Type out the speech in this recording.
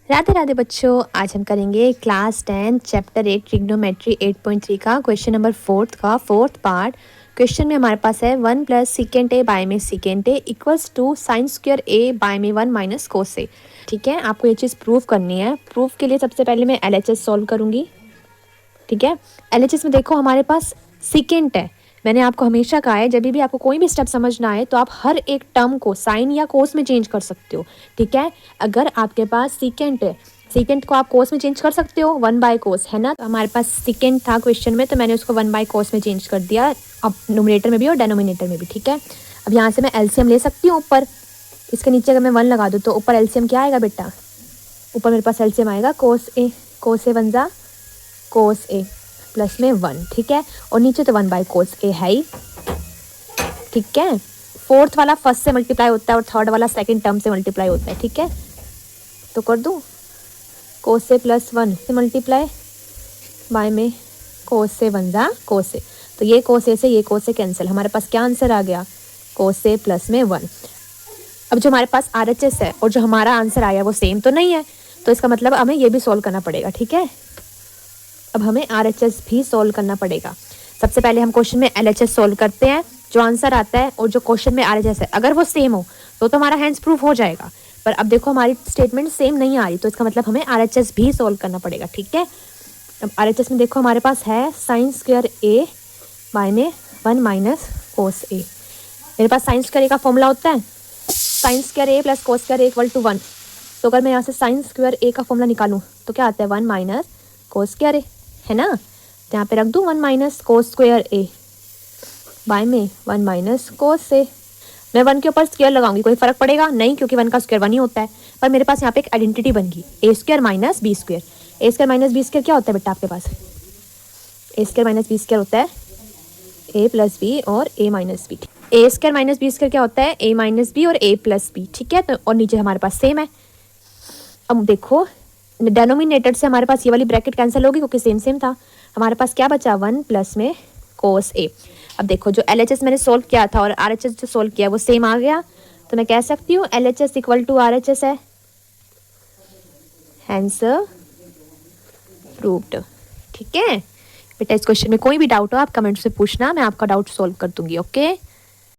राधे राधे बच्चों, आज हम करेंगे क्लास 10 चैप्टर 8 ट्रिग्नोमेट्री 8.3 का क्वेश्चन नंबर 4 का फोर्थ पार्ट। क्वेश्चन में हमारे पास है 1 प्लस सीकेंट ए बाय में secant A equals to sine square A by में 1 माइनस कोस ए। ठीक है, आपको ये चीज़ प्रूव करनी है। प्रूफ के लिए सबसे पहले मैं LHS सॉल्व करूँगी। ठीक है, LHS में देखो हमारे पास सीकेंट है। मैंने आपको हमेशा कहा है जब भी आपको कोई भी स्टेप समझना है तो आप हर एक टर्म को साइन या कोस में चेंज कर सकते हो। ठीक है, अगर आपके पास सीकेंट है, सीकेंट को आप कोस में चेंज कर सकते हो 1 बाय कोस, है ना। तो हमारे पास सीकेंट था क्वेश्चन में, तो मैंने उसको 1 बाय कोस में चेंज कर दिया, अब नोमिनेटर में भी और डेनोमिनेटर में भी। ठीक है, अब यहाँ से मैं एलसीएम ले सकती हूँ। ऊपर इसके नीचे अगर मैं 1 लगा दूँ तो ऊपर एलसीएम क्या आएगा बेटा? ऊपर मेरे पास एलसीएम आएगा कोस ए 1 जा कोस ए प्लस में 1। ठीक है, और नीचे तो 1 बाय कोस ए है ही। ठीक है, फोर्थ वाला फर्स्ट से मल्टीप्लाई होता है और थर्ड वाला सेकंड टर्म से मल्टीप्लाई होता है। ठीक है, तो कर दूँ कोस ए प्लस 1 से मल्टीप्लाई बाय में कोस ए 1 जा कोस ए, तो ये कोस ए से ये कोस ए कैंसिल, हमारे पास क्या आंसर आ गया? कोस ए प्लस में 1। अब जो हमारे पास RHS है और जो हमारा आंसर आया वो सेम तो नहीं है, तो इसका मतलब हमें ये भी सॉल्व करना पड़ेगा। ठीक है, अब हमें RHS भी सॉल्व करना पड़ेगा। सबसे पहले हम क्वेश्चन में LHS सॉल्व करते हैं, जो आंसर आता है और जो क्वेश्चन में RHS है अगर वो सेम हो तो हमारा हैंड्स प्रूफ हो जाएगा। पर अब देखो हमारी स्टेटमेंट सेम नहीं आ रही, तो इसका मतलब हमें RHS भी सॉल्व करना पड़ेगा। ठीक है, अब RHS में देखो हमारे पास है साइन स्क्वायर ए बाय में 1 माइनस कोस ए। मेरे पास साइन स्क्वायर ए का फॉर्मूला होता है sine square A plus cos square A equal to 1। तो अगर मैं यहाँ से साइन स्क्वायर ए का फॉर्मूला निकालूँ तो क्या आता है? 1 माइनस कोस स्क्वायर ए, है ना। तो यहाँ पे रख दूँ 1 minus cos square A by में 1 माइनस कोस ए। मैं 1 के ऊपर स्क्वायर लगाऊंगी, कोई फर्क पड़ेगा नहीं, क्योंकि 1 का स्क्वायर 1 ही होता है। पर मेरे पास यहाँ पे एक आइडेंटिटी बन गई ए स्क्वायर माइनस बी स्क्वायर। ए स्क्वायर माइनस बी स्क्वायर क्या होता है बेटा आपके पास? ए स्क्वायर माइनस बी स्क्वायर होता है ए प्लस बी और ए माइनस बी। ए स्क्वायर माइनस बी स्क्वायर क्या होता है? ए माइनस बी और ए प्लस बी। ठीक है, तो और नीचे हमारे पास सेम है। अब देखो डेनोमिनेटर से हमारे पास ये वाली ब्रैकेट कैंसिल होगी क्योंकि सेम सेम था। हमारे पास क्या बचा? 1 प्लस में कोस ए। अब देखो जो LHS मैंने सोल्व किया था और RHS जो सोल्व किया वो सेम आ गया, तो मैं कह सकती हूँ LHS इक्वल टू RHS है, हैंस प्रूव्ड। ठीक है बेटा, इस क्वेश्चन में कोई भी डाउट हो आप कमेंट से पूछना, मैं आपका डाउट सोल्व कर दूंगी। ओके।